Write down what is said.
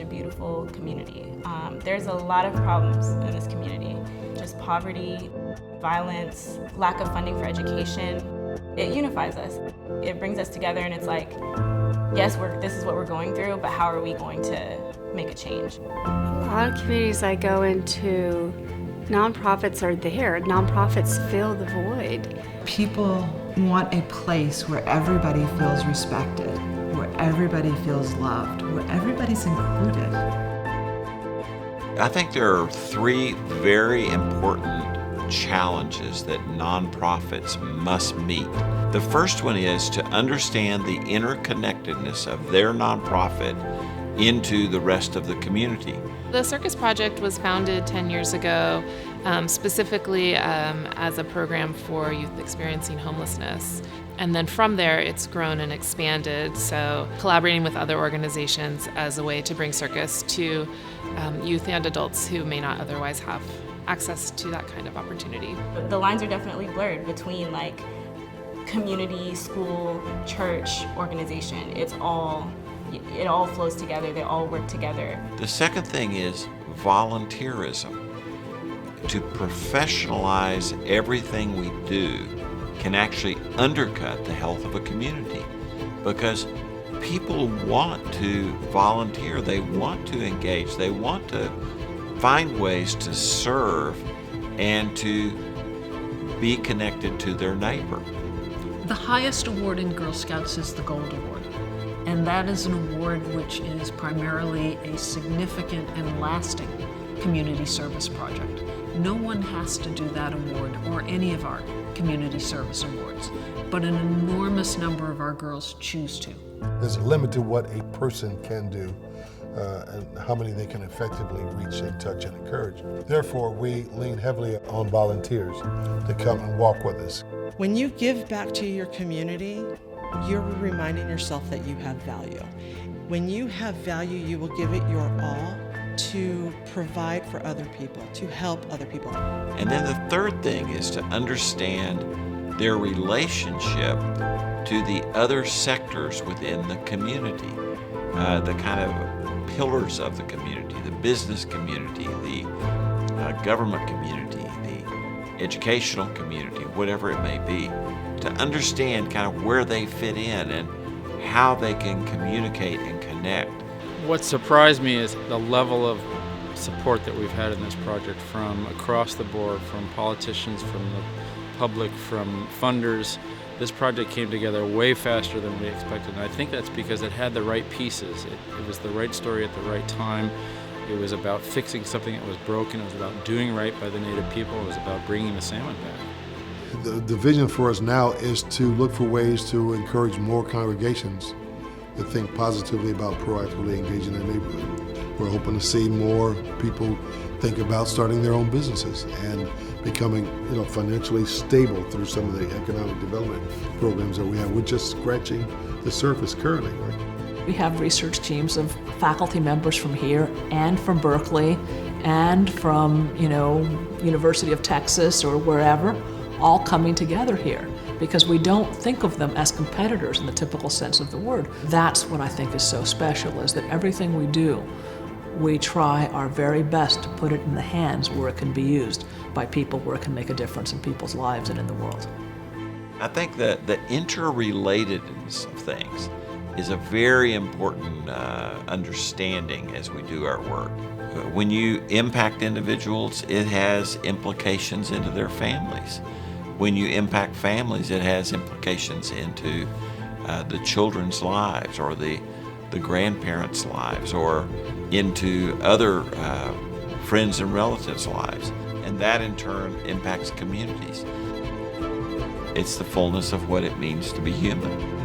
beautiful community. There's a lot of problems in this community. Just poverty, violence, lack of funding for education. It unifies us. It brings us together, and it's like, yes, this is what we're going through, but how are we going to make a change? A lot of communities I go into, nonprofits are there. Nonprofits fill the void. People want a place where everybody feels respected, where everybody feels loved, where everybody's included. I think there are three very important challenges that nonprofits must meet. The first one is to understand the interconnectedness of their nonprofit into the rest of the community. The Circus Project was founded 10 years ago specifically as a program for youth experiencing homelessness. And then from there, it's grown and expanded, so collaborating with other organizations as a way to bring circus to youth and adults who may not otherwise have access to that kind of opportunity. The lines are definitely blurred between like community, school, church, organization. It all flows together, they all work together. The second thing is volunteerism. To professionalize everything we do can actually undercut the health of a community, because people want to volunteer, they want to engage, they want to find ways to serve and to be connected to their neighbor. The highest award in Girl Scouts is the Gold Award, and that is an award which is primarily a significant and lasting community service project. No one has to do that award or any of our community service awards, but an enormous number of our girls choose to. There's a limit to what a person can do and how many they can effectively reach and touch and encourage. Therefore, we lean heavily on volunteers to come and walk with us. When you give back to your community, you're reminding yourself that you have value. When you have value, you will give it your all to provide for other people, to help other people. And then the third thing is to understand their relationship to the other sectors within the community, the kind of pillars of the community, the business community, the government community, the educational community, whatever it may be, to understand kind of where they fit in and how they can communicate and connect. What surprised me is the level of support that we've had in this project from across the board, from politicians, from the public, from funders. This project came together way faster than we expected, and I think that's because it had the right pieces. It was the right story at the right time. It was about fixing something that was broken. It was about doing right by the Native people. It was about bringing the salmon back. The vision for us now is to look for ways to encourage more congregations to think positively about proactively engaging their neighborhood. We're hoping to see more people think about starting their own businesses and becoming, financially stable through some of the economic development programs that we have. We're just scratching the surface currently, right? We have research teams of faculty members from here and from Berkeley and from, University of Texas or wherever, all coming together here, because we don't think of them as competitors in the typical sense of the word. That's what I think is so special, is that everything we do, we try our very best to put it in the hands where it can be used by people, where it can make a difference in people's lives and in the world. I think that the interrelatedness of things is a very important understanding as we do our work. When you impact individuals, it has implications into their families. When you impact families, it has implications into the children's lives or the grandparents' lives or into other friends and relatives' lives. And that in turn impacts communities. It's the fullness of what it means to be human.